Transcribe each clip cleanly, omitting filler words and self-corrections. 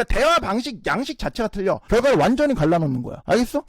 그러니까 대화 방식, 양식 자체가 틀려. 결과를 완전히 갈라놓는 거야. 알겠어?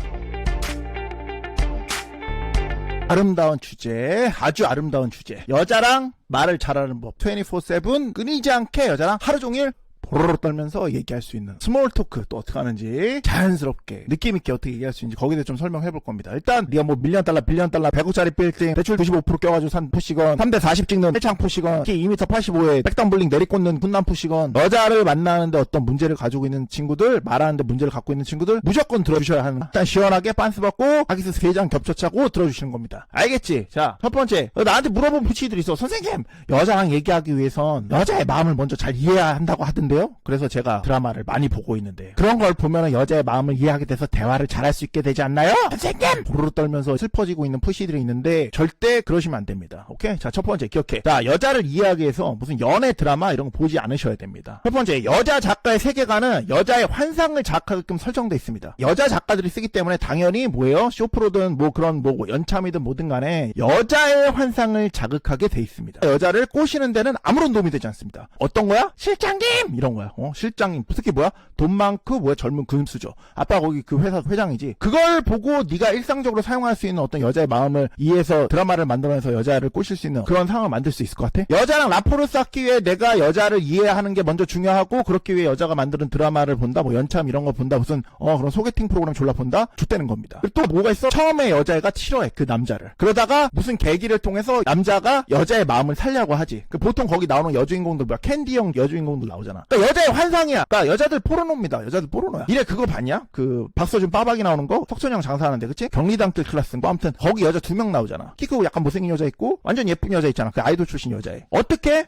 아름다운 주제, 아주 아름다운 주제. 여자랑 말을 잘하는 법. 24/7 끊이지 않게 여자랑 하루 종일 보로로 떨면서 얘기할 수 있는 스몰 토크 또 어떻게 하는지 자연스럽게 느낌있게 어떻게 얘기할 수 있는지 거기에 대해 좀 설명해 볼 겁니다. 일단 네가 뭐 밀리언 달러, 빌리언 달러, 100억짜리 빌딩 대출 95% 껴가지고 산 푸시건, 3대 40 찍는 헬창 푸시건, 키 2m 85에 백덤블링 내리꽂는 훈남 푸시건, 여자를 만나는데 어떤 문제를 가지고 있는 친구들, 말하는데 문제를 갖고 있는 친구들 무조건 들어주셔야 하는, 일단 시원하게 빤스 받고 아기스 3장 겹쳐차고 들어주시는 겁니다. 알겠지? 자, 첫 번째, 나한테 물어본 푸시들이 있어. 선생님, 여자랑 얘기하기 위해선 여자의 마음을 먼저 잘 이해해야 한다고 하던데요? 그래서 제가 드라마를 많이 보고 있는데 그런 걸 보면 여자의 마음을 이해하게 돼서 대화를 잘할 수 있게 되지 않나요? 선생님! 보르르 떨면서 슬퍼지고 있는 푸시들이 있는데 절대 그러시면 안 됩니다. 오케이? 자, 첫 번째 기억해. 자, 여자를 이해하기 위해서 무슨 연애 드라마 이런 거 보지 않으셔야 됩니다. 첫 번째, 여자 작가의 세계관은 여자의 환상을 자극하게끔 설정돼 있습니다. 여자 작가들이 쓰기 때문에 당연히 뭐예요? 쇼프로든 뭐 그런 뭐 연참이든 뭐든 간에 여자의 환상을 자극하게 돼 있습니다. 여자를 꼬시는 데는 아무런 도움이 되지 않습니다. 어떤 거야? 실장님! 이런 거야. 실장님. 특히 뭐야? 돈 많고 뭐야? 젊은 금수저. 아빠 거기 그 회사 회장이지. 그걸 보고 네가 일상적으로 사용할 수 있는 어떤 여자의 마음을 이해해서 드라마를 만들어내서 여자를 꼬실 수 있는 그런 상황을 만들 수 있을 것 같아? 여자랑 라포를 쌓기 위해 내가 여자를 이해하는 게 먼저 중요하고 그렇기 위해 여자가 만드는 드라마를 본다? 뭐 연참 이런 거 본다? 무슨 그런 소개팅 프로그램 졸라 본다? 좆되는 겁니다. 그리고 또 뭐가 있어? 처음에 여자애가 싫어해. 그 남자를. 그러다가 무슨 계기를 통해서 남자가 여자의 마음을 살려고 하지. 보통 거기 나오는 여주인공들 뭐야? 캔디형 여주인공들 나오잖아. 그러니까 여자의 환상이야. 그러니까 여자들 포르노입니다. 여자들 포르노야. 이래 그거 봤냐? 그 박서준 빠박이 나오는 거? 석천형 장사하는데 그치? 경리단길 클래스인 거. 아무튼 거기 여자 2명 나오잖아. 키 크고 약간 못생긴 여자 있고 완전 예쁜 여자 있잖아. 그 아이돌 출신 여자애. 어떻게?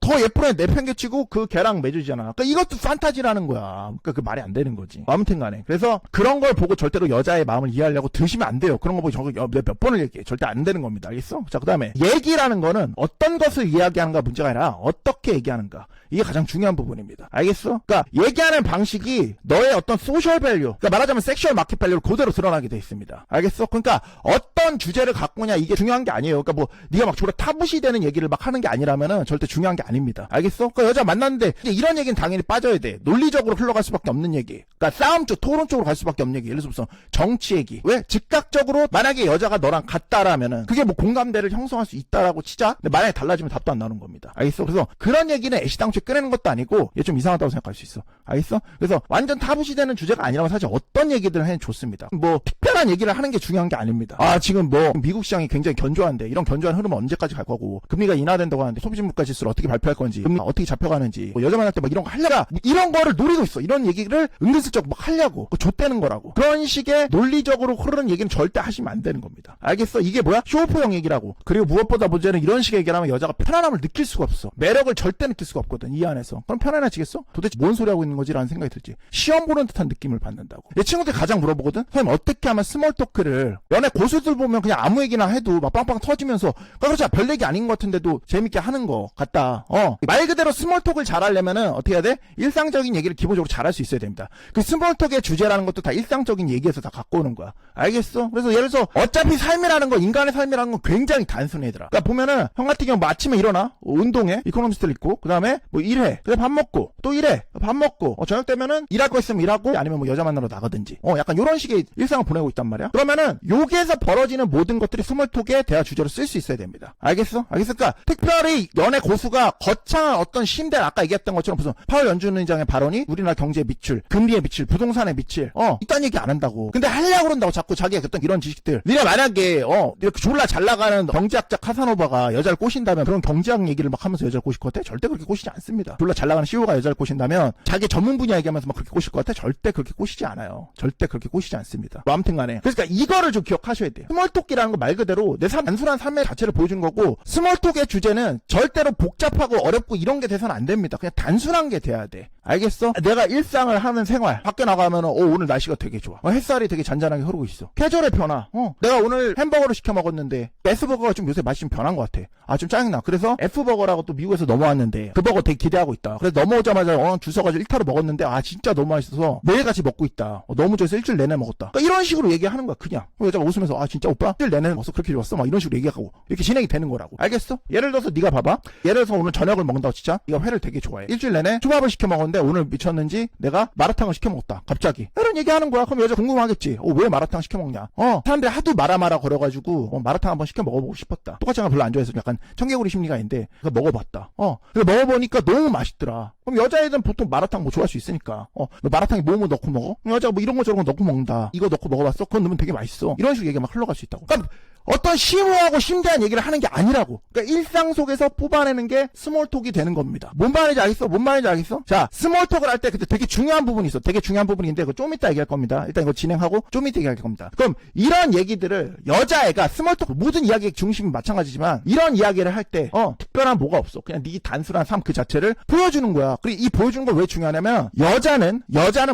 더 예쁜 애 내팽개치고 그 걔랑 맺어지잖아. 그러니까 이것도 판타지라는 거야. 그러니까 그 말이 안 되는 거지. 아무튼 간에. 그래서 그런 걸 보고 절대로 여자의 마음을 이해하려고 드시면 안 돼요. 그런 거 보고 저거 몇 번을 얘기해. 절대 안 되는 겁니다. 알겠어? 자, 그 다음에 얘기라는 거는 어떤 것을 이야기하는가 문제가 아니라 어떻게 얘기하는가. 이게 가장 중요한 부분입니다. 알겠어? 그러니까 얘기하는 방식이 너의 어떤 소셜 밸류, 그러니까 말하자면 섹슈얼 마켓 밸류를 그대로 드러나게 돼 있습니다. 알겠어? 그러니까 어떤 주제를 갖고 오냐 이게 중요한 게 아니에요. 그러니까 뭐 네가 막 졸라 타부시 되는 얘기를 막 하는 게 아니라면은 절대 중요한 게 아닙니다. 알겠어? 그러니까 여자 만났는데 이제 이런 얘기는 당연히 빠져야 돼. 논리적으로 흘러갈 수밖에 없는 얘기. 그러니까 싸움 쪽, 토론 쪽으로 갈 수밖에 없는 얘기. 예를 들어서 정치 얘기. 왜? 즉각적으로 만약에 여자가 너랑 같다라면은 그게 뭐 공감대를 형성할 수 있다라고 치자. 근데 만약에 달라지면 답도 안 나오는 겁니다. 알겠어? 그래서 그런 얘기는 애시당초에 꺼내는 것도 아니고 얘 좀 이상하다고 생각할 수 있어. 알겠어? 그래서 완전 타부시되는 주제가 아니라면 사실 어떤 얘기들을 해도 좋습니다. 뭐 특별한 얘기를 하는 게 중요한 게 아닙니다. 지금 뭐 미국 시장이 굉장히 견조한데 이런 견조한 흐름은 언제까지 갈 거고 금리가 인하된다고 하는데 소비진물가 지수를 어떻게 발표할 건지 금리가 어떻게 잡혀가는지 뭐 여자 만날 때 막 이런 거 하려가 이런 거를 노리고 있어. 이런 얘기를 은근슬쩍 막 하려고 좆되는 거라고. 그런 식의 논리적으로 흐르는 얘기는 절대 하시면 안 되는 겁니다. 알겠어? 이게 뭐야? 쇼오프형 얘기라고. 그리고 무엇보다 문제는 이런 식의 얘기를 하면 여자가 편안함을 느낄 수가 없어. 매력을 절대 느낄 수가 없거든. 이 안에서. 그럼 편안해지겠어? 도대체 뭔 소리 하고 있는 거지? 라는 생각이 들지. 시험 보는 듯한 느낌을 받는다고. 내 친구들 가장 물어보거든? 선생님 어떻게 하면 스몰 토크를 연애 고수들 보면 그냥 아무 얘기나 해도 막 빵빵 터지면서 그렇지 별 얘기 아닌 것 같은데도 재밌게 하는 거 같다. 말 그대로 스몰 톡을 잘하려면은 어떻게 해야 돼? 일상적인 얘기를 기본적으로 잘할 수 있어야 됩니다. 그 스몰 톡의 주제라는 것도 다 일상적인 얘기에서 다 갖고 오는 거야. 알겠어? 그래서 예를 들어서 어차피 삶이라는 거, 인간의 삶이라는 건 굉장히 단순해 얘들아. 그러니까 보면은 형 같은 경우 뭐 아침에 일어나 운동해, 이코노미스트를 읽고 그 다음에 뭐 일해, 그다음에 밥 먹고 또 일해, 밥 먹고 저녁 되면은 일할 거 있으면 일하고 아니면 뭐 여자 만나러 나가든지 약간 요런 식의 일상을 보내고 있단 말이야. 그러면은 여기에서 벌어지는 모든 것들이 스몰톡의 대화 주제로 쓸 수 있어야 됩니다. 알겠어? 그러니까 특별히 연애 고수가 거창한 어떤 심대 아까 얘기했던 것처럼 무슨 파월 연준의장의 발언이 우리나라 경제에 미칠, 금리에 미칠, 부동산에 미칠 이딴 얘기 안 한다고. 근데 하려고 그런다고 자꾸 자기가 어떤 이런 지식들. 네가 만약에 이렇게 졸라 잘 나가는 경제학자 카사노바가 여자를 꼬신다면 그런 경제학 얘기를 막 하면서 여자를 꼬실 것 같아? 절대 그렇게 꼬시지 않습니다. 졸라 잘 나가는 CEO가 여자를 꼬신다면 자기 전문 분야 얘기하면서 막 그렇게 꼬실 것 같아? 절대 그렇게 꼬시지 않아요. 절대 그렇게 꼬시지 않습니다. 뭐 아무튼 간에. 그러니까 이거를 좀 기억하셔야 돼요. 스몰톡이라는 거 말 그대로 내 단순한 삶의 자체를 보여주는 거고 스몰톡의 주제는 절대로 복잡하고 어렵고 이런 게 돼서는 안 됩니다. 그냥 단순한 게 돼야 돼. 알겠어? 내가 일상을 하는 생활 밖에 나가면은 오늘 날씨가 되게 좋아. 햇살이 되게 잔잔하게 흐르고 있어. 계절의 변화. 내가 오늘 햄버거를 시켜 먹었는데 S버거가 좀 요새 맛이 좀 변한 것 같아. 좀 짜증나. 그래서 F버거라고 또 미국에서 넘어왔는데 그 버거 되게 기대하고 있다. 그래서 넘어오자마자 줄 서가지고 1타로 먹었는데 진짜 너무 맛있어서 매일같이 먹고 있다. 너무 좋아서 일주일 내내 먹었다. 그러니까 이런 식으로 얘기하는 거야. 그냥 여자가 웃으면서 진짜 오빠 일주일 내내 먹었어. 그렇게 좋았어. 막 이런 식으로 얘기하고 이렇게 진행이 되는 거라고. 알겠어? 예를 들어서 네가 봐봐. 예를 들어서 오늘 저녁을 먹는다고 치자. 네가 회를 되게 좋아해. 일주일 내내 초밥을 시켜 먹었는데 미쳤는데 오늘 미쳤는지 내가 마라탕을 시켜 먹었다. 갑자기. 이런 얘기 하는 거야. 그럼 여자 궁금하겠지. 왜 마라탕 시켜 먹냐? 사람들이 하도 마라마라 걸어가지고 마라탕 한번 시켜 먹어보고 싶었다. 똑같이 별로 안 좋아해서 약간 청개구리 심리가 있는데 그래서 먹어봤다. 그래서 먹어보니까 너무 맛있더라. 그럼 여자애들은 보통 마라탕 뭐 좋아할 수 있으니까. 너 마라탕에 뭐 넣고 먹어? 여자가 뭐 이런 거 저런 거 넣고 먹는다. 이거 넣고 먹어봤어? 그건 넣으면 되게 맛있어. 이런 식으로 얘기가 막 흘러갈 수 있다고. 그러니까 어떤 심오하고 심대한 얘기를 하는 게 아니라고. 그러니까 일상 속에서 뽑아내는 게 스몰톡이 되는 겁니다. 뭔 말인지 알겠어? 뭔 말인지 알겠어? 자, 스몰톡을 할 때 그때 되게 중요한 부분이 있어. 되게 중요한 부분인데 그거 좀 이따 얘기할 겁니다. 일단 이거 진행하고 좀 이따 얘기할 겁니다. 그럼 이런 얘기들을 여자애가 스몰톡 모든 이야기의 중심이 마찬가지지만 이런 이야기를 할 때 특별한 뭐가 없어. 그냥 네 단순한 삶 그 자체를 보여주는 거야. 그리고 이 보여주는 거 왜 중요하냐면 여자는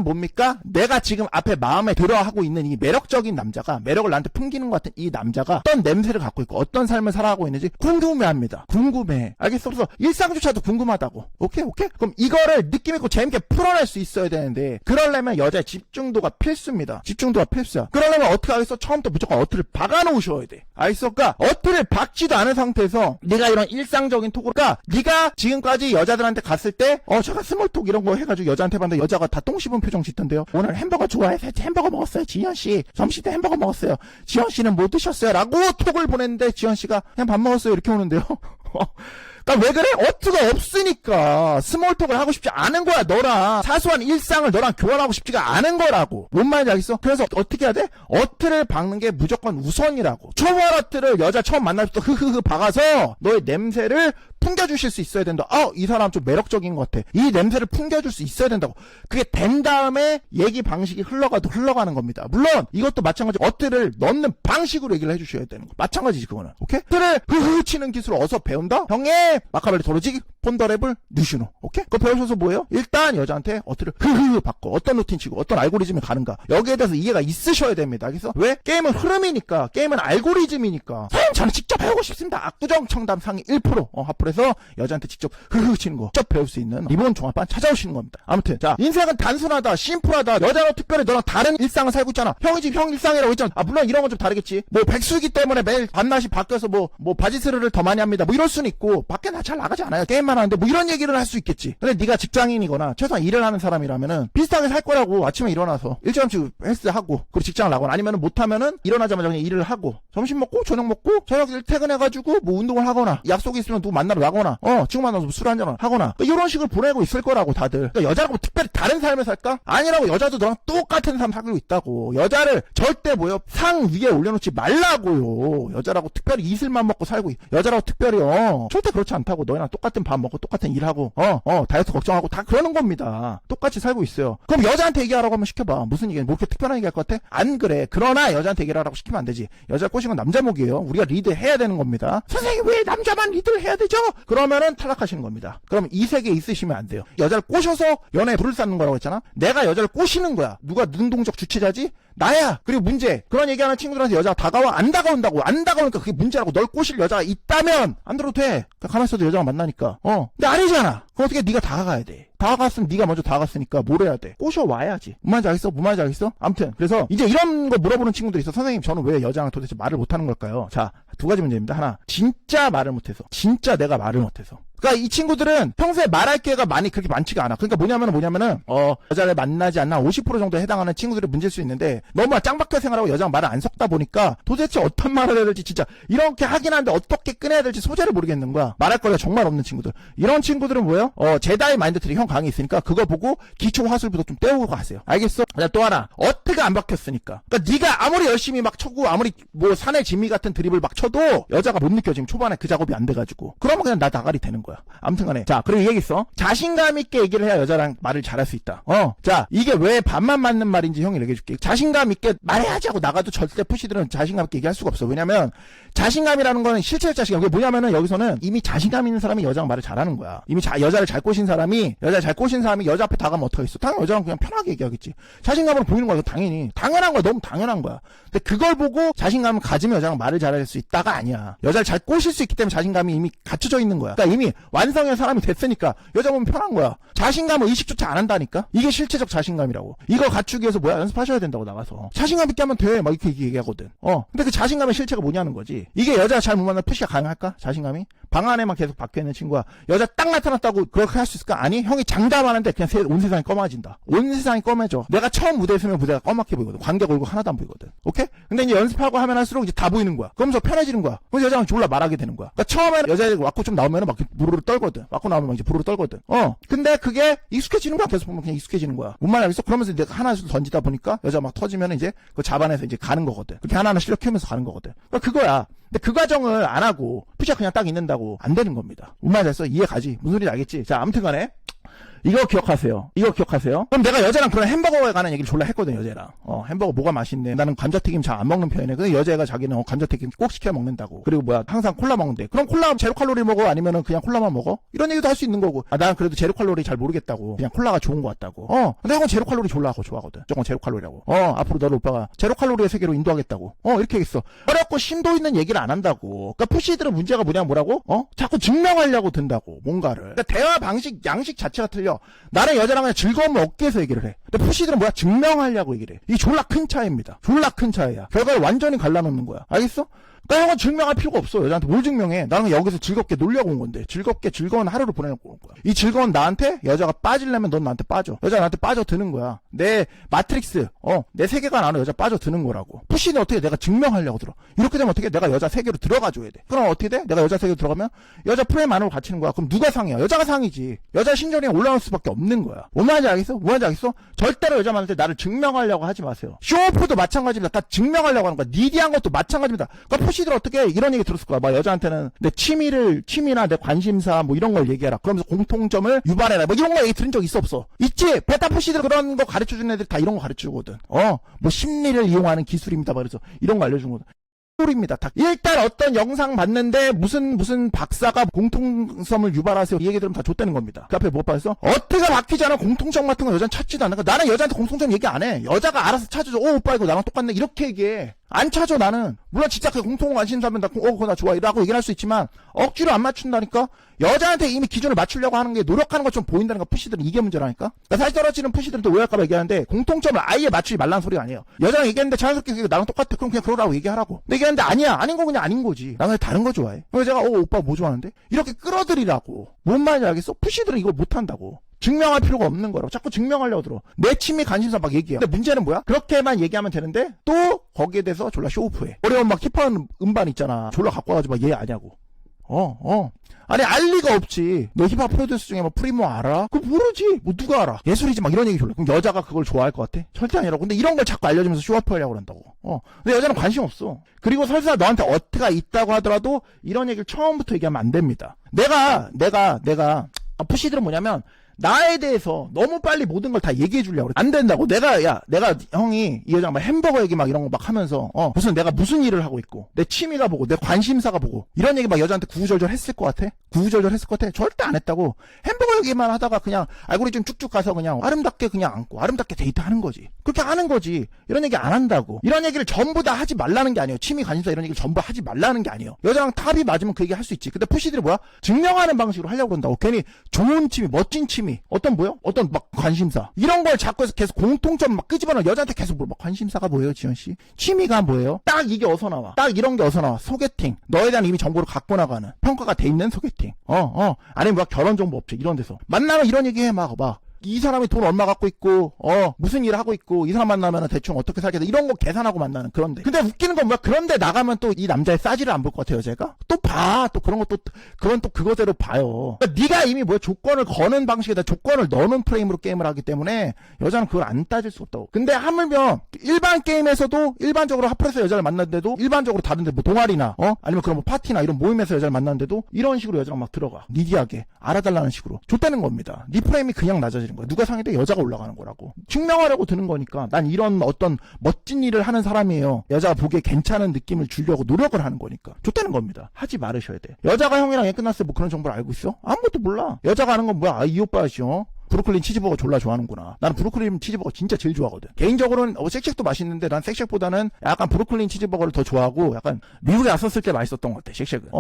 뭡니까? 내가 지금 앞에 마음에 들어하고 있는 이 매력적인 남자가 매력을 나한테 풍기는 것 같은 이 남자가 어떤 냄새를 갖고 있고 어떤 삶을 살아가고 있는지 궁금해합니다. 궁금해. 알겠어? 그래서 일상조차도 궁금하다고. 오케이? 그럼 이거를 느낌 있고 재밌게 풀어낼 수 있어야 되는데 그러려면 여자의 집중도가 필수입니다. 집중도가 필수야. 그러려면 어떻게 하겠어? 처음부터 무조건 어트를 박아놓으셔야 돼. 알겠어? 그러니까 어트를 박지도 않은 상태에서 네가 이런 일상적인 톡을 그러니까 네가 지금까지 여자들한테 갔을 때 제가 스몰톡 이런 거 해가지고 여자한테 봤는데 여자가 다 똥 씹은 표정 짓던데요. 오늘 햄버거 좋아해서 햄버거 먹었어요. 지현씨 점심 때 햄버거 먹었어요. 지현씨는 뭐 드셨어요? 라고 톡을 보냈는데 지현씨가 그냥 밥 먹었어요. 이렇게 오는데요. 그러니까 왜 그래? 어트가 없으니까 스몰톡을 하고 싶지 않은 거야. 너랑 사소한 일상을 너랑 교환하고 싶지가 않은 거라고. 뭔 말인지 알겠어? 그래서 어떻게 해야 돼? 어트를 박는 게 무조건 우선이라고. 초월 어트를 여자 처음 만날 때 흐흐흐 박아서 너의 냄새를 풍겨주실 수 있어야 된다. 이 사람 좀 매력적인 것 같아. 이 냄새를 풍겨줄 수 있어야 된다고. 그게 된 다음에 얘기 방식이 흘러가는 겁니다. 물론 이것도 마찬가지로 어트를 넣는 방식으로 얘기를 해주셔야 되는 거. 마찬가지지 그거는. 오케이? 어트를 흐흐 치는 기술을 어서 배운다? 형의 마카벨리 도로지 폰더랩을 누시노. 오케이? 그거 배우셔서 뭐예요? 일단 여자한테 어트를 흐흐 받고 어떤 루틴 치고 어떤 알고리즘이 가는가. 여기에 대해서 이해가 있으셔야 됩니다. 그래서 왜? 게임은 흐름이니까. 게임은 알고리즘이니까. 선생님 저는 직접 배우고 싶습니다. 압구정 청담 상위 1% 하프에서 여자한테 직접 흐흐 치는 거 직접 배울 수 있는 리본 종합반 찾아오시는 겁니다. 아무튼 자 인생은 단순하다 심플하다 여자는 특별히 너랑 다른 일상을 살고 있잖아. 형이 지금 형 일상이라고 했잖아. 물론 이런 건 좀 다르겠지. 뭐 백수이기 때문에 매일 밤낮이 바뀌어서 뭐 바지스르를 더 많이 합니다. 뭐 이럴 수는 있고 밖에 나 잘 나가지 않아요. 게임만 하는데 뭐 이런 얘기를 할 수 있겠지. 근데 네가 직장인이거나 최소한 일을 하는 사람이라면은 비슷하게 살 거라고. 아침에 일어나서 일찌감치 헬스하고 그리고 직장을 나거나 아니면은 못하면은 일어나자마자 그냥 일을 하고 점심 먹고 저녁 먹고 저녁 일 퇴근해가지고 뭐 운동을 하거나 약속이 있으면 누구 만나러 나거나 친구 만나서 술 한잔 하거나 이런 식으로 보내고 있을 거라고 다들. 그러니까 여자라고 특별히 다른 삶을 살까? 아니라고. 여자도 너랑 똑같은 삶 살고 있다고. 여자를 절대 상 위에 올려놓지 말라고요. 여자라고 특별히 이슬만 먹고 살고 여자라고 특별히 절대 그렇지 않다고. 너희랑 똑같은 밥 먹고 똑같은 일하고 다이어트 걱정하고 다 그러는 겁니다. 똑같이 살고 있어요. 그럼 여자한테 얘기하라고 하면 시켜봐. 무슨 얘기야? 뭐 이렇게 특별한 얘기할 것 같아? 안 그래. 그러나 여자한테 얘기를 하라고 시키면 안 되지. 여자 꼬신 건 남자 목이에요. 우리가 리드해야 되는 겁니다. 선생님 왜 남자만 리드를 해야 되죠? 그러면은 탈락하시는 겁니다. 그럼 이 세계에 있으시면 안 돼요. 여자를 꼬셔서 연애에 불을 쌓는 거라고 했잖아. 내가 여자를 꼬시는 거야. 누가 능동적 주체자지? 나야. 그리고 문제. 그런 얘기하는 친구들한테 여자가 다가와? 안 다가온다고. 안 다가오니까 그게 문제라고. 널 꼬실 여자가 있다면 안 들어도 돼. 가만히 있어도 여자가 만나니까. 근데 아니잖아. 그럼 어떻게 네가 다가가야 돼. 다가갔으면 네가 먼저 다가갔으니까 뭘 해야 돼? 꼬셔와야지. 뭔 말인지 알겠어? 아무튼 그래서 이제 이런 거 물어보는 친구들이 있어. 선생님 저는 왜 여자랑 도대체 말을 못하는 걸까요? 자, 두 가지 문제입니다. 하나, 진짜 말을 못해서. 진짜 내가 말을 못해서. 그러니까 이 친구들은 평소에 말할 기회가 그렇게 많지가 않아. 그러니까 뭐냐면은 여자를 만나지 않나 50% 정도에 해당하는 친구들의 문제일 수 있는데 너무 짱박혀 생활하고 여자랑 말을 안 섞다 보니까 도대체 어떤 말을 해야 될지 진짜 이렇게 하긴 하는데 어떻게 꺼내야 될지 소재를 모르겠는 거야. 말할 거리가 정말 없는 친구들. 이런 친구들은 뭐예요? 제다이 마인드 트릭 형 강의 있으니까 그거 보고 기초 화술부터 좀 떼우고 가세요. 알겠어? 그다음 또 하나, 어트가 안 박혔으니까. 그러니까 네가 아무리 열심히 막 쳐고 아무리 뭐 산의 진미 같은 드립을 막 쳐도 여자가 못 느껴. 지금 초반에 그 작업이 안 돼가지고. 그러면 그냥 나 나가리 되는 거야. 아무튼 간에. 자, 그리고 이 얘기 있어. 자신감 있게 얘기를 해야 여자랑 말을 잘할 수 있다. 자, 이게 왜 반만 맞는 말인지 형이 얘기해줄게. 자신감 있게 말해야지 하고 나가도 절대 푸시들은 자신감 있게 얘기할 수가 없어. 왜냐면 자신감이라는 거는 실체적 자신감. 그게 뭐냐면은 여기서는 이미 자신감 있는 사람이 여자랑 말을 잘하는 거야. 이미 여자를 잘 꼬신 사람이 여자 앞에 다가면 어떡하겠어. 당연히 여자랑 그냥 편하게 얘기하겠지. 자신감으로 보이는 거야. 당연히. 당연한 거야. 너무 당연한 거야. 근데 그걸 보고 자신감을 가지면 여자랑 말을 잘할 수 있다가 아니야. 여자를 잘 꼬실 수 있기 때문에 자신감이 이미 갖춰져 있는 거야. 그러니까 이미 완성의 사람이 됐으니까 여자 보면 편한 거야. 자신감을 의식조차 안 한다니까. 이게 실체적 자신감이라고. 이거 갖추기 위해서 뭐야, 연습하셔야 된다고. 나가서 자신감 있게 하면 돼, 막 이렇게 얘기하거든. 근데 그 자신감의 실체가 뭐냐는 거지. 이게 여자 잘 못 만나면 푸시가 가능할까? 자신감이 방 안에만 계속 박혀있는 친구가 여자 딱 나타났다고 그렇게 할 수 있을까? 아니, 형이 장담하는데 그냥 온 세상이 검어진다. 온 세상이 검해져. 내가 처음 무대에 서면 무대가 검맣게 보이거든. 관객 얼굴 하나도 안 보이거든. 오케이? 근데 이제 연습하고 하면 할수록 이제 다 보이는 거야. 그러면서 편해지는 거야. 그래서 여자랑 졸라 말하게 되는 거야. 그러니까 처음에는 여자애가 왔고 좀 나오면은 막 부르르 떨거든. 왔고 나오면 막 이제 부르르 떨거든. 근데 그게 익숙해지는 거야. 계속 보면 그냥 익숙해지는 거야. 뭔 말이야? 그러면서 내가 하나씩 던지다 보니까 여자 막 터지면 이제 그 잡아내서 이제 가는 거거든. 그렇게 하나하나 실력 키우면서 가는 거거든. 그러니까 그거야. 근데 그 과정을 안 하고 푸시가 그냥 딱 있는다고 안 되는 겁니다. 뭔 말이야? 이해 가지. 무슨 소리인지 알겠지? 자, 아무튼 간에 이거 기억하세요. 그럼 내가 여자랑 그런 햄버거에 관한 얘기를 졸라 했거든, 여자랑. 햄버거 뭐가 맛있네. 나는 감자튀김 잘 안 먹는 편이네. 근데 여자애가 자기는 감자튀김 꼭 시켜 먹는다고. 그리고 뭐야, 항상 콜라 먹는데. 그럼 콜라 제로 칼로리 먹어? 아니면은 그냥 콜라만 먹어? 이런 얘기도 할 수 있는 거고. 난 그래도 제로 칼로리 잘 모르겠다고. 그냥 콜라가 좋은 것 같다고. 근데 형은 제로 칼로리 졸라 하고 좋아하거든. 저건 제로 칼로리라고. 앞으로 너를 오빠가 제로 칼로리의 세계로 인도하겠다고. 이렇게 했어. 어렵고 심도 있는 얘기를 안 한다고. 그러니까 푸시들은 문제가 뭐라고? 자꾸 증명하려고 든다고. 뭔가를. 그러니까 대화 방식, 양식 자체가 틀려. 나는 여자랑 그냥 즐거움을 얻기 위해서 얘기를 해. 근데 푸시들은 뭐야? 증명하려고 얘기를 해. 이게 졸라 큰 차이입니다. 졸라 큰 차이야. 결과를 완전히 갈라놓는 거야. 알겠어? 그러니까 형은 증명할 필요가 없어. 여자한테 뭘 증명해? 나는 여기서 즐겁게 놀려고 온 건데. 즐거운 하루를 보내놓고 온 거야. 이 즐거운 나한테 여자가 빠지려면 넌 나한테 빠져. 여자가 나한테 빠져드는 거야. 내 마트릭스, 내 세계관 안에 여자 빠져드는 거라고. 푸시는 어떻게 내가 증명하려고 들어. 이렇게 되면 어떻게 내가 여자 세계로 들어가줘야 돼. 그럼 어떻게 돼? 내가 여자 세계로 들어가면 여자 프레임 안으로 갇히는 거야. 그럼 누가 상이야? 여자가 상이지. 여자 신전에 올라올 수밖에 없는 거야. 뭔 말인지 알겠어? 절대로 여자 만날 때 나를 증명하려고 하지 마세요. 쇼오프도 마찬가지입니다. 다 증명하려고 하는 거야. 니디한 것도 마찬가지입니다. 그러니까 푸시들 어떻게 이런 얘기 들었을 거야. 막 여자한테는 내 취미나 내 관심사 뭐 이런 걸 얘기해라. 그러면서 공통점을 유발해라. 뭐 이런 거 얘기 들은 적 있어 없어? 있지. 베타 푸시들 그런 거 가르쳐주는 애들 다 이런 거 가르쳐주거든. 뭐 심리를 이용하는 기술입니다. 그래서 이런 거 알려주는 거든. 입니다. 일단 어떤 영상 봤는데 무슨 박사가 공통점을 유발하세요. 이 얘기 들으면 다 좆되는 겁니다. 그 앞에 못 봤어? 어떻게 바뀌지 않아? 공통점 같은 거 여자는 찾지도 않는 거. 나는 여자한테 공통점 얘기 안 해. 여자가 알아서 찾아줘. 오빠 이거 나랑 똑같네. 이렇게 얘기해. 안 찾아 나는. 물론 진짜 그 공통 관심사면 그거 나 좋아 이라고 얘기를 할 수 있지만 억지로 안 맞춘다니까. 여자한테 이미 기준을 맞추려고 하는 게 노력하는 것 좀 보인다는 거. 푸시들은 이게 문제라니까. 그러니까 사실 떨어지는 푸시들은 또 오해할까봐 얘기하는데 공통점을 아예 맞추지 말라는 소리가 아니에요. 여자랑 얘기했는데 자연스럽게 나랑 똑같아. 그럼 그냥 그러라고 얘기하라고. 근데 얘기하는데 아니야. 아닌 거 그냥 아닌 거지. 나 그냥 다른 거 좋아해. 그래서 제가 오빠 뭐 좋아하는데? 이렇게 끌어들이라고. 뭔 말인지 알겠어? 푸시들은 이걸 못한다고. 증명할 필요가 없는 거라고. 자꾸 증명하려고 들어. 내 취미 관심사 막 얘기해. 근데 문제는 뭐야? 그렇게만 얘기하면 되는데 또 거기에 대해서 졸라 쇼오프해. 어려운 막 힙한 음반 있잖아. 졸라 갖고 와가지고 막 얘 아냐고. 아니 알 리가 없지. 너 힙합 프로듀스 중에 뭐 프리모 알아? 그거 모르지. 뭐 누가 알아? 예술이지 막 이런 얘기 졸라. 그럼 여자가 그걸 좋아할 것 같아? 절대 아니라고. 근데 이런 걸 자꾸 알려주면서 쇼오프 하려고 그런다고. 근데 여자는 관심 없어. 그리고 설사 너한테 어태가 있다고 하더라도 이런 얘기를 처음부터 얘기하면 안 됩니다. 내가 푸시들은 뭐냐면 나에 대해서 너무 빨리 모든 걸 다 얘기해 주려고 그래. 안 된다고. 내가 형이 이 여자가 막 햄버거 얘기 막 이런 거 막 하면서 내가 무슨 일을 하고 있고 내 취미가 보고 내 관심사가 보고 이런 얘기 막 여자한테 구구절절 했을 것 같아? 절대 안 했다고. 햄버거 얘기만 하다가 그냥 알고리즘 쭉쭉 가서 그냥 아름답게 그냥 안고 아름답게 데이트하는 거지. 그렇게 하는 거지. 이런 얘기 안 한다고. 이런 얘기를 전부 다 하지 말라는 게 아니에요. 취미 관심사 이런 얘기를 전부 하지 말라는 게 아니에요. 여자랑 탑이 맞으면 그 얘기 할 수 있지. 근데 푸시들이 뭐야? 증명하는 방식으로 하려고 그런다고. 괜히 좋은 취미, 멋진 취미, 어떤 막 관심사 이런 걸 자꾸 해서 계속 공통점 막 끄집어내. 여자한테 계속 막 관심사가 뭐예요, 지현씨? 취미가 뭐예요? 딱 이게 어디서 나와? 딱 이런 게 어디서 나와? 소개팅. 너에 대한 이미 정보를 갖고 나가는 평가가 돼 있는 소개팅. 아니면 뭐 결혼 정보 업체 이런 데서 만나면 이런 얘기 해. 막 이 사람이 돈 얼마 갖고 있고 무슨 일을 하고 있고 이 사람 만나면 대충 어떻게 살겠다 이런 거 계산하고 만나는 그런데. 근데 웃기는 건 뭐야? 그런데 나가면 또 이 남자의 싸지를 안 볼 것 같아요. 여자가 또 봐. 또 그런 거 그건 또 그거대로 봐요. 그러니까 네가 이미 뭐야 조건을 거는 방식에다 조건을 넣는 프레임으로 게임을 하기 때문에 여자는 그걸 안 따질 수 없다고. 근데 하물며 일반 게임에서도 일반적으로 하프에서 여자를 만났는데도 일반적으로 다른데 뭐 동아리나 아니면 그런 뭐 파티나 이런 모임에서 여자를 만났는데도 이런 식으로 여자가 막 들어가. 니디하게 알아달라는 식으로 줬다는 겁니다. 네 프레임이 그냥 낮아지는 거야. 누가 상해도 여자가 올라가는 거라고. 증명하려고 드는 거니까. 난 이런 어떤 멋진 일을 하는 사람이에요. 여자가 보기에 괜찮은 느낌을 주려고 노력을 하는 거니까. 줬다는 겁니다. 하지 말으셔야 돼. 여자가 형이랑 애 끝났을 때 뭐 그런 정보를 알고 있어? 아무것도 몰라. 여자가 하는 건 뭐야? 이 오빠지 브루클린 치즈버거 졸라 좋아하는구나. 나는 브루클린 치즈버거 진짜 제일 좋아하거든. 개인적으로는 쉑쉑도 맛있는데 난 쉑쉑보다는 약간 브루클린 치즈버거를 더 좋아하고 약간 미국에 왔었을 때 맛있었던 것 같아. 쉑쉑은.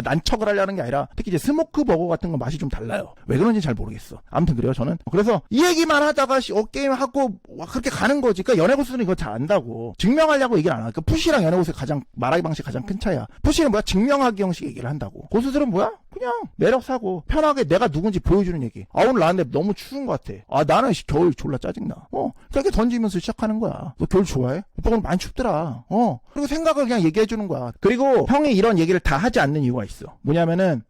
난척을 하려는 게 아니라 특히 이제 스모크 버거 같은 건 맛이 좀 달라요. 왜 그런지 잘 모르겠어. 아무튼 그래요 저는. 그래서 이 얘기만 하다가 게임하고 그렇게 가는 거지. 그러니까 연애고수들은 이거 잘 안다고. 증명하려고 얘기를 안 하고. 그러니까 푸시랑 연애고수의 말하기 방식 가장 큰 차이야. 푸시는 뭐야? 증명하기 형식 얘기를 한다고. 고수들은 뭐야? 그냥 매력 사고 편하게 내가 누군지 보여주는 얘기. 오늘 나한테 너무 추운 것 같아. 나는 겨울 졸라 짜증나. 그렇게 던지면서 시작하는 거야. 너 겨울 좋아해? 오빠 오늘 많이 춥더라. 그리고 생각을 그냥 얘기해주는 거야. 그리고 형이 이런 얘기를 다 하지 않는 이유가 있어. 뭐냐면은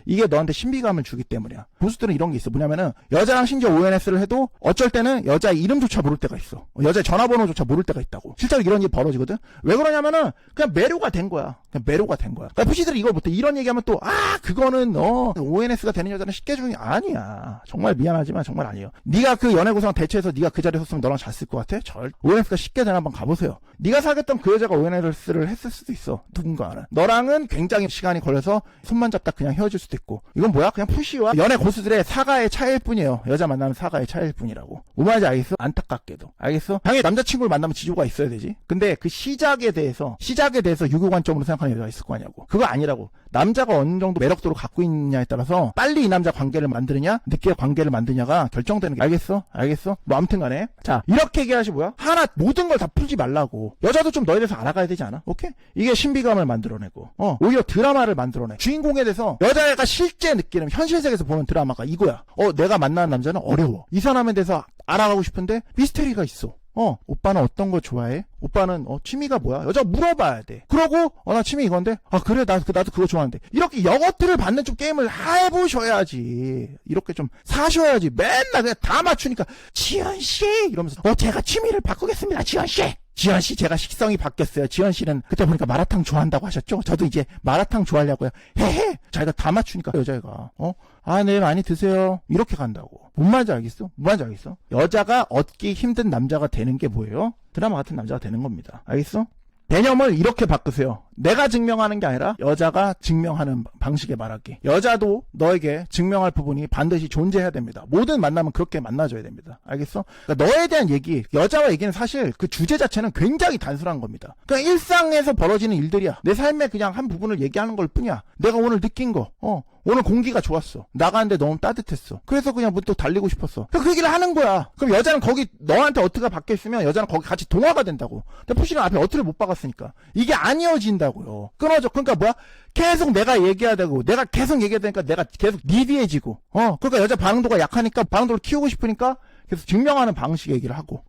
이게 너한테 신비감을 주기 때문이야. 고수들은 이런 게 있어. 뭐냐면은 여자랑 심지어 ONS를 해도 어쩔 때는 여자 이름조차 모를 때가 있어. 여자 전화번호조차 모를 때가 있다고. 실제로 이런 일이 벌어지거든. 왜 그러냐면은 그냥 매료가 된 거야. 그냥 매료가 된 거야. 그러니까 푸시들이 이걸 못해. 이런 얘기하면 또 그거는 ONS가 되는 여자는 쉽게 주는 게 아니야. 정말 미안하지만 정말 아니에요. 네가 그 연애고상 대체해서 네가 그 자리에 섰으면 너랑 잤을 것 같아? ONS가 쉽게 되나 한번 가보세요. 네가 사귀었던 그 여자가 ONS를 했을 수도 있어. 누군가는. 너랑은 굉장히 시간이 걸려서 손만 잡다 그냥 헤어질 수도 있고. 이건 뭐야? 그냥 푸시와 연애 고수들의 사과의 차이일 뿐이에요. 여자 만나는 사과의 차이일 뿐이라고. 뭐 말인지 알겠어? 안타깝게도. 알겠어? 당연히 남자친구를 만나면 지조가 있어야 되지. 근데 그 시작에 대해서 유교 관점으로 생각하는 여자가 있을 거 아니냐고. 그거 아니라고. 남자가 어느 정도 매력도를 갖고 있느냐에 따라서 빨리 이 남자 관계를 만드느냐 늦게 관계를 만드냐가 결정되는 게. 알겠어? 뭐 아무튼 간에 자 이렇게 얘기하시 뭐야? 모든 걸 다 풀지 말라고. 여자도 좀 너에 대해서 알아가야 되지 않아? 오케이? 이게 신비감을 만들어내고 오히려 드라마를 만들어내. 주인공에 대해서 여자가 실제 느끼는 현실 세계에서 보는 드라마가 이거야. 내가 만나는 남자는 어려워. 이 사람에 대해서 알아가고 싶은데 미스테리가 있어. 오빠는 어떤 거 좋아해? 오빠는 취미가 뭐야? 여자가 물어봐야 돼. 그러고 나 취미 이건데 그래 나도 그거 좋아하는데. 이렇게 여것들을 받는 좀 게임을 해보셔야지. 이렇게 좀 사셔야지. 맨날 그냥 다 맞추니까 지현씨 이러면서 제가 취미를 바꾸겠습니다 지현씨. 지현씨 제가 식성이 바뀌었어요. 지현씨는 그때 보니까 마라탕 좋아한다고 하셨죠? 저도 이제 마라탕 좋아하려고요. 헤헤. 자기가 다 맞추니까 여자애가 네 많이 드세요. 이렇게 간다고. 뭔 말인지 알겠어? 여자가 얻기 힘든 남자가 되는 게 뭐예요? 드라마 같은 남자가 되는 겁니다. 알겠어? 개념을 이렇게 바꾸세요. 내가 증명하는 게 아니라 여자가 증명하는 방식의 말하기. 여자도 너에게 증명할 부분이 반드시 존재해야 됩니다. 모든 만남은 그렇게 만나줘야 됩니다. 알겠어? 그러니까 너에 대한 얘기, 여자와 얘기는 사실 그 주제 자체는 굉장히 단순한 겁니다. 그냥 일상에서 벌어지는 일들이야. 내 삶의 그냥 한 부분을 얘기하는 걸 뿐이야. 내가 오늘 느낀 거, 오늘 공기가 좋았어. 나가는데 너무 따뜻했어. 그래서 그냥 문득 달리고 싶었어. 그 얘기를 하는 거야. 그럼 여자는 거기 너한테 어트가 박혀 있으면 여자는 거기 같이 동화가 된다고. 근데 푸시는 앞에 어트를 못 박았으니까 이게 아니어진다고요. 끊어져. 그러니까 뭐야? 계속 내가 얘기해야 되고 내가 계속 얘기해야 되니까 내가 계속 니디해지고 그러니까 여자 반응도가 약하니까 반응도를 키우고 싶으니까 계속 증명하는 방식 얘기를 하고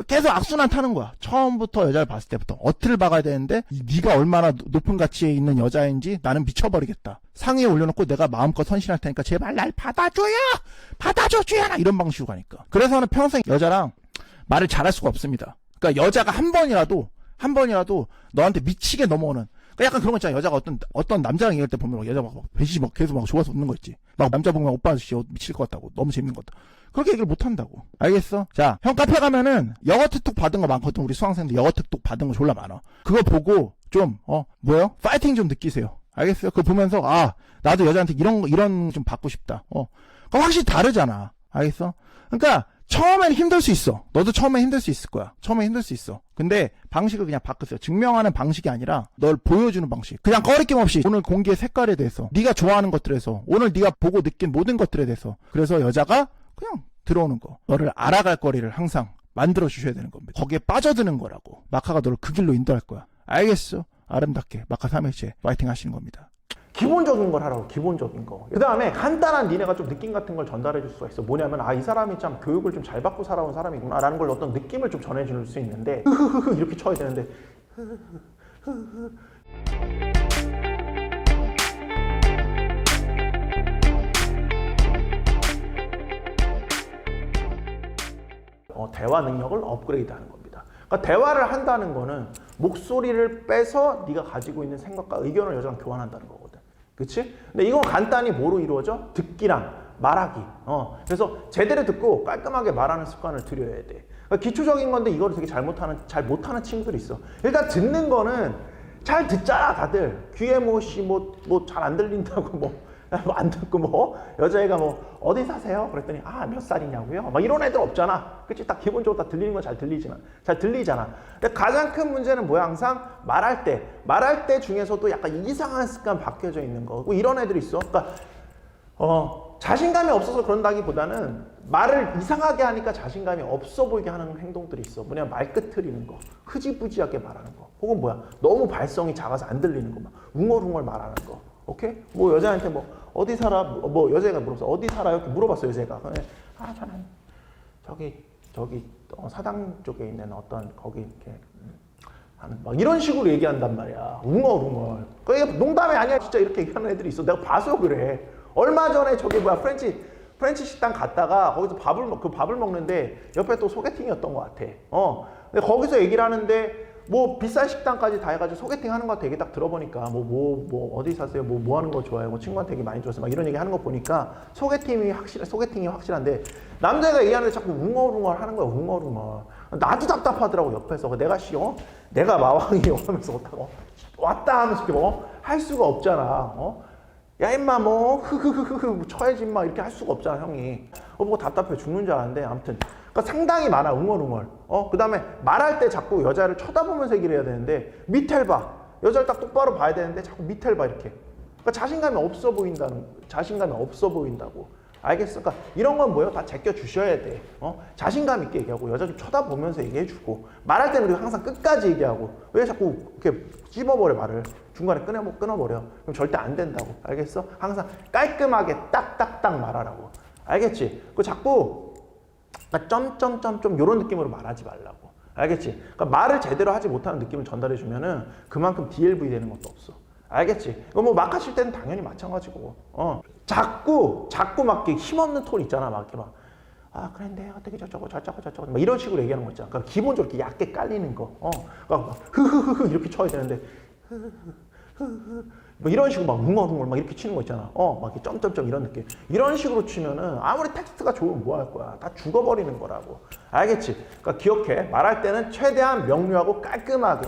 계속 악순환 타는 거야. 처음부터 여자를 봤을 때부터 어트를 박아야 되는데 네가 얼마나 높은 가치에 있는 여자인지 나는 미쳐버리겠다. 상위에 올려놓고 내가 마음껏 헌신할 테니까 제발 날 받아줘 주연아 이런 방식으로 가니까. 그래서는 평생 여자랑 말을 잘할 수가 없습니다. 그러니까 여자가 한 번이라도 너한테 미치게 넘어오는 그러니까 약간 그런 거 있잖아. 여자가 어떤 남자랑 얘기할 때 보면 여자 막 배시 계속 막 좋아서 웃는 거 있지. 막 남자 보면 오빠 아저씨 미칠 것 같다고 너무 재밌는 것 같다. 그렇게 얘기를 못 한다고. 알겠어? 자, 형 카페 가면은 영어 특톡 받은 거 많거든. 우리 수강생들 영어 특톡 받은 거 졸라 많아. 그거 보고 좀 뭐요? 파이팅 좀 느끼세요. 알겠어요? 그거 보면서 나도 여자한테 이런 좀 받고 싶다. 그거 확실히 다르잖아. 알겠어? 그러니까 처음에는 힘들 수 있어. 너도 처음에 힘들 수 있을 거야. 처음에 힘들 수 있어. 근데 방식을 그냥 바꾸세요. 증명하는 방식이 아니라 널 보여주는 방식. 그냥 꺼리낌 없이 오늘 공기의 색깔에 대해서 네가 좋아하는 것들에서 오늘 네가 보고 느낀 모든 것들에 대해서 그래서 여자가 그냥 들어오는 거. 너를 알아갈 거리를 항상 만들어 주셔야 되는 겁니다. 거기에 빠져드는 거라고. 마카가 너를 그 길로 인도할 거야. 알겠어? 아름답게 마카 3일째 파이팅 하시는 겁니다. 기본적인 걸 하라고. 기본적인 거. 그 다음에 간단한 니네가 좀 느낌 같은 걸 전달해 줄 수가 있어. 뭐냐면 이 사람이 참 교육을 좀 잘 받고 살아온 사람이구나 라는 걸 어떤 느낌을 좀 전해 줄 수 있는데 흐흐흐 이렇게 쳐야 되는데 대화 능력을 업그레이드하는 겁니다. 그러니까 대화를 한다는 거는 목소리를 빼서 네가 가지고 있는 생각과 의견을 여자랑 교환한다는 거거든. 그치? 근데 이건 간단히 뭐로 이루어져? 듣기랑 말하기. 그래서 제대로 듣고 깔끔하게 말하는 습관을 들여야 돼. 그러니까 기초적인 건데 이거를 되게 잘 못하는 친구들이 있어. 일단 듣는 거는 잘 듣잖아 다들. 귀에 잘 안 들린다고 안 듣고 뭐 여자애가 뭐 어디 사세요? 그랬더니 아 몇 살이냐고요? 막 이런 애들 없잖아. 그치? 딱 기본적으로 다 들리는 건 잘 들리잖아. 근데 가장 큰 문제는 뭐야? 항상 말할 때 중에서도 약간 이상한 습관 박혀져 있는 거. 이런 애들이 있어. 그러니까 자신감이 없어서 그런다기보다는 말을 이상하게 하니까 자신감이 없어 보이게 하는 행동들이 있어. 뭐냐, 말끝 흐리는 거, 흐지부지하게 말하는 거, 혹은 뭐야, 너무 발성이 작아서 안 들리는 거, 막 웅얼웅얼 말하는 거. 오케이? 뭐 여자한테 뭐 어디 살아? 뭐 여자애가 물어봤어. 어디 살아요? 이렇게 물어봤어 여자애가. 아 저는 저기 사당 쪽에 있는 어떤 거기 이렇게 하는 막 이런 식으로 얘기한단 말이야. 웅얼웅얼. 그게 농담이 아니야. 진짜 이렇게 얘기하는 애들이 있어. 내가 봐서 그래. 얼마 전에 저기 뭐야 프렌치 식당 갔다가 거기서 밥을 먹는데 옆에 또 소개팅이었던 것 같아. 근데 거기서 얘기를 하는데 뭐 비싼 식당까지 다 해가지고 소개팅 하는 거 같아. 얘기 딱 들어보니까 뭐 어디 사세요? 뭐 하는 거 좋아해요? 뭐 친구한테 얘기 많이 들었어요. 막 이런 얘기 하는 거 보니까 소개팅이 확실한데 남자가 얘기하는데 자꾸 웅얼웅얼 하는 거야. 웅얼웅얼. 나도 답답하더라고 옆에서. 내가 마왕이요 하면서 왔다 하면서 이렇게 할 수가 없잖아. 야 임마 뭐 흐흐흐흐 쳐야지 임마 이렇게 할 수가 없잖아 형이. 보고 답답해 죽는 줄 알았는데 아무튼 그러니까 상당히 많아 웅얼웅얼. 그 다음에 말할 때 자꾸 여자를 쳐다보면서 얘기를 해야 되는데 밑을 봐. 여자를 딱 똑바로 봐야 되는데 자꾸 밑을 봐 이렇게. 그러니까 자신감이 없어 보인다고. 알겠어? 그러니까 이런 건 뭐예요? 다 제껴 주셔야 돼. 자신감 있게 얘기하고 여자 좀 쳐다보면서 얘기해주고 말할 때는 우리가 항상 끝까지 얘기하고 왜 자꾸 이렇게 찝어버려 말을 중간에 끊어버려. 그럼 절대 안 된다고. 알겠어? 항상 깔끔하게 딱딱딱 말하라고. 알겠지? 그 자꾸 점점점점 이런 느낌으로 말하지 말라고. 알겠지? 그러니까 말을 제대로 하지 못하는 느낌을 전달해 주면은 그만큼 DLV 되는 것도 없어. 알겠지? 뭐 막 하실 때는 당연히 마찬가지고. 자꾸 막 이렇게 힘없는 톤 있잖아. 막 이렇게 아 그런데 어떻게 저쩌고 막 이런 식으로 얘기하는 거 있잖아. 그러니까 기본적으로 이렇게 얕게 깔리는 거. 그러니까 흐흐흐흐 이렇게 쳐야 되는데 뭐 이런 식으로 막 웅얼웅얼 막 이렇게 치는 거 있잖아. 막 이렇게 점점점 이런 느낌. 이런 식으로 치면은 아무리 텍스트가 좋으면 뭐 할 거야. 다 죽어버리는 거라고. 알겠지? 그러니까 기억해. 말할 때는 최대한 명료하고 깔끔하게.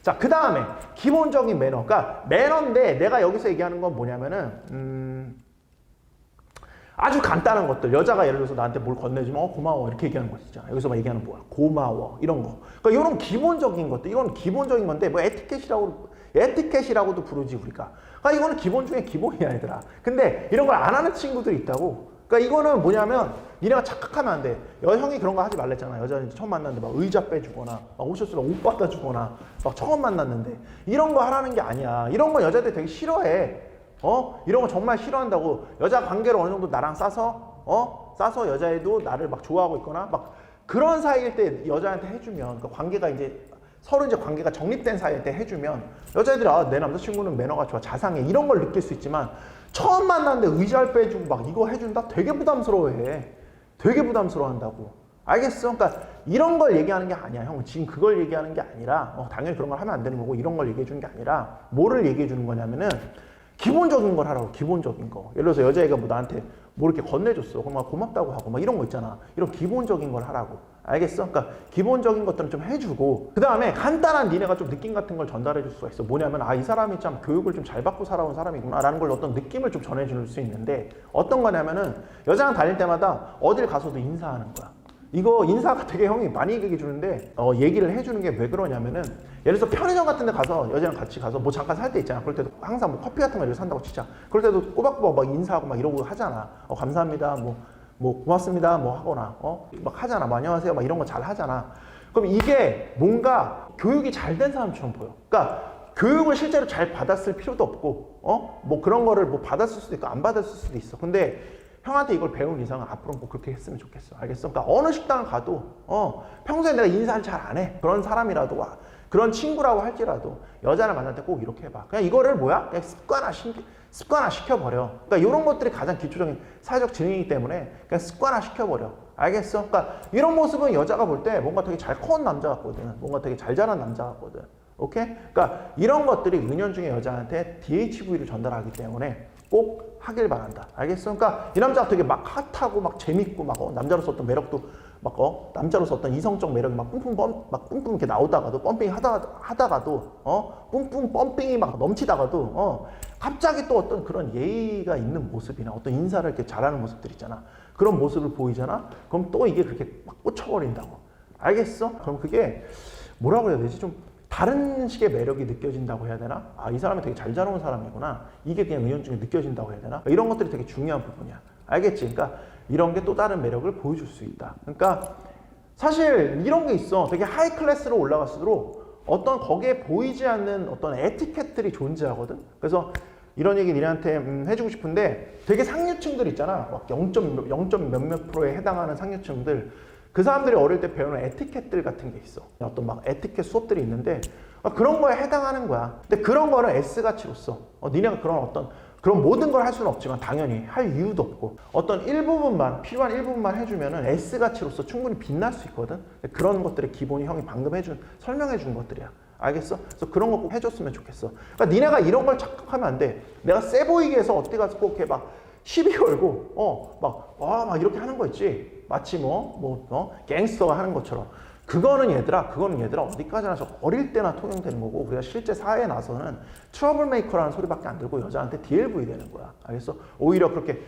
자, 그 다음에 기본적인 매너. 그러니까 매너인데 내가 여기서 얘기하는 건 뭐냐면은 아주 간단한 것들. 여자가 예를 들어서 나한테 뭘 건네주면 고마워 이렇게 얘기하는 거 있잖아. 여기서 막 얘기하는 뭐야? 고마워 이런 거. 그러니까 이런 기본적인 것들. 이건 기본적인 건데 뭐 에티켓이라고도 부르지 우리가. 그러니까 이거는 기본 중에 기본이야 얘들아. 근데 이런 걸 안 하는 친구들이 있다고. 그러니까 이거는 뭐냐면 니네가 착각하면 안 돼. 형이 그런 거 하지 말랬잖아. 여자는 처음 만났는데 막 의자 빼주거나 막 오셨으면 옷 갖다 주거나 막 처음 만났는데 이런 거 하라는 게 아니야. 이런 거 여자들 되게 싫어해. 이런 거 정말 싫어한다고. 여자 관계를 어느 정도 나랑 싸서 여자애도 나를 막 좋아하고 있거나 막 그런 사이일 때 여자한테 해주면 그러니까 관계가 이제 서로 이제 관계가 정립된 사이일 때 해주면 여자애들이 내 남자친구는 매너가 좋아 자상해 이런 걸 느낄 수 있지만 처음 만났는데 의자를 빼주고 막 이거 해준다? 되게 부담스러워해. 되게 부담스러워한다고. 알겠어? 그러니까 이런 걸 얘기하는 게 아니야. 형 지금 그걸 얘기하는 게 아니라 당연히 그런 걸 하면 안 되는 거고 이런 걸 얘기해 주는 게 아니라 뭐를 얘기해 주는 거냐면은 기본적인 걸 하라고. 기본적인 거. 예를 들어서 여자애가 뭐 나한테 뭐 이렇게 건네줬어. 그럼 막 고맙다고 하고 막 이런 거 있잖아. 이런 기본적인 걸 하라고. 알겠어? 그러니까 기본적인 것들은 좀 해주고 그 다음에 간단한 니네가 좀 느낌 같은 걸 전달해 줄 수가 있어. 뭐냐면 이 사람이 참 교육을 좀 잘 받고 살아온 사람이구나 라는 걸 어떤 느낌을 좀 전해줄 수 있는데 어떤 거냐면은 여자랑 다닐 때마다 어딜 가서도 인사하는 거야. 이거 인사가 되게 형이 많이 얘기해 주는데 얘기를 해주는 게 왜 그러냐면은 예를 들어서 편의점 같은 데 가서 여자랑 같이 가서 뭐 잠깐 살 때 있잖아. 그럴 때도 항상 뭐 커피 같은 거 이렇게 산다고 치자. 그럴 때도 꼬박꼬박 막 인사하고 막 이러고 하잖아. 감사합니다. 뭐 고맙습니다. 뭐 하거나 막 하잖아. 뭐 안녕하세요. 막 이런 거 잘 하잖아. 그럼 이게 뭔가 교육이 잘 된 사람처럼 보여. 그러니까 교육을 실제로 잘 받았을 필요도 없고 뭐 그런 거를 뭐 받았을 수도 있고 안 받았을 수도 있어. 근데 형한테 이걸 배운 이상은 앞으로 뭐 그렇게 했으면 좋겠어. 알겠어? 그러니까 어느 식당을 가도 평소에 내가 인사를 잘 안 해. 그런 사람이라도 그런 친구라고 할지라도 여자를 만날 때 꼭 이렇게 해봐. 그냥 이거를 뭐야? 그냥 습관화 시켜버려. 그러니까 이런 것들이 가장 기초적인 사회적 지능이기 때문에 그냥 습관화 시켜버려. 알겠어? 그러니까 이런 모습은 여자가 볼 때 뭔가 되게 잘 커온 남자 같거든. 뭔가 되게 잘 자란 남자 같거든. 오케이? 그러니까 이런 것들이 은연중에 여자한테 DHV를 전달하기 때문에 꼭 하길 바란다. 알겠어? 그러니까 이 남자가 되게 막 핫하고 막 재밌고 막 남자로서 어떤 매력도 막 남자로서 어떤 이성적 매력이 막 뿜뿜 이렇게 나오다가도 펌핑 하다가도 뿜뿜 펌핑이 막 넘치다가도 갑자기 또 어떤 그런 예의가 있는 모습이나 어떤 인사를 이렇게 잘하는 모습들 있잖아. 그런 모습을 보이잖아. 그럼 또 이게 그렇게 막 꽂혀버린다고. 알겠어? 그럼 그게 뭐라고 해야 되지? 좀 다른 식의 매력이 느껴진다고 해야 되나? 아, 이 사람이 되게 잘 자라온 사람이구나. 이게 그냥 은연중에 느껴진다고 해야 되나? 이런 것들이 되게 중요한 부분이야. 알겠지? 그러니까 이런 게 또 다른 매력을 보여줄 수 있다. 그러니까 사실 이런 게 있어. 되게 하이 클래스로 올라갈수록 어떤 거기에 보이지 않는 어떤 에티켓들이 존재하거든. 그래서 이런 얘기 니네한테 해주고 싶은데 되게 상류층들 있잖아. 막 0. 몇몇 프로에 해당하는 상류층들. 그 사람들이 어릴 때 배우는 에티켓들 같은 게 있어. 어떤 막 에티켓 수업들이 있는데 그런 거에 해당하는 거야. 근데 그런 거는 S가치로서 니네가 그런 어떤 그런 모든 걸 할 수는 없지만 당연히 할 이유도 없고 어떤 일부분만 필요한 일부분만 해주면은 S가치로서 충분히 빛날 수 있거든. 그런 것들의 기본이 형이 방금 설명해 준 것들이야. 알겠어? 그래서 그런 거 꼭 해줬으면 좋겠어. 그러니까 니네가 이런 걸 착각하면 안 돼. 내가 세 보이게 해서 어디 가서 꼭 이렇게 막 시비 걸고 막 이렇게 하는 거 있지. 마치 갱스터가 하는 것처럼. 그거는 얘들아 어디까지나 저 어릴 때나 통용되는 거고 우리가 실제 사회에 나서는 트러블 메이커라는 소리밖에 안 들고 여자한테 DLV 되는 거야. 알겠어? 오히려 그렇게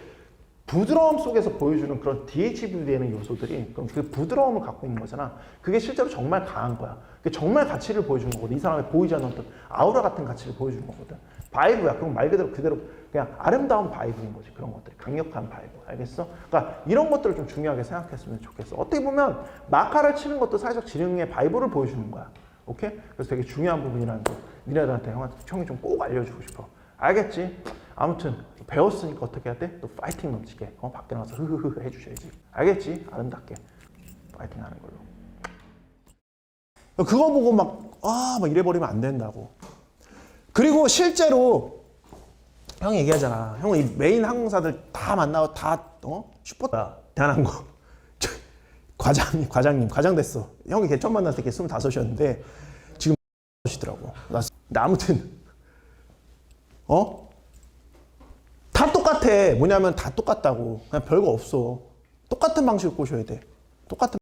부드러움 속에서 보여주는 그런 DHV 되는 요소들이 그럼 그 부드러움을 갖고 있는 거잖아. 그게 실제로 정말 강한 거야. 그게 정말 가치를 보여주는 거거든. 이 사람의 보이지 않는 어떤 아우라 같은 가치를 보여주는 거거든. 바이브야. 그럼 말 그대로 그냥 아름다운 바이브인 거지. 그런 것들이. 강력한 바이브. 알겠어? 그러니까 이런 것들을 좀 중요하게 생각했으면 좋겠어. 어떻게 보면 마카를 치는 것도 사회적 지능의 바이브를 보여주는 거야. 오케이? 그래서 되게 중요한 부분이라는 거 니네들한테 형이 좀 꼭 알려주고 싶어. 알겠지? 아무튼 배웠으니까 어떻게 해야 돼? 또 파이팅 넘치게 밖에 나가서 흐흐흐 해주셔야지. 알겠지? 아름답게 파이팅 하는 걸로. 그거 보고 막 이래버리면 안 된다고. 그리고 실제로 형이 얘기하잖아. 형은 이 메인 항공사들 다 만나고 다 슈퍼야. 대한항공 과장 됐어. 형이 걔 처음 만났을 때 걔 25이었는데 지금 시더라고. 근데 아무튼 다 똑같아. 뭐냐면 다 똑같다고. 그냥 별거 없어. 똑같은 방식을 꼬셔야 돼. 똑같은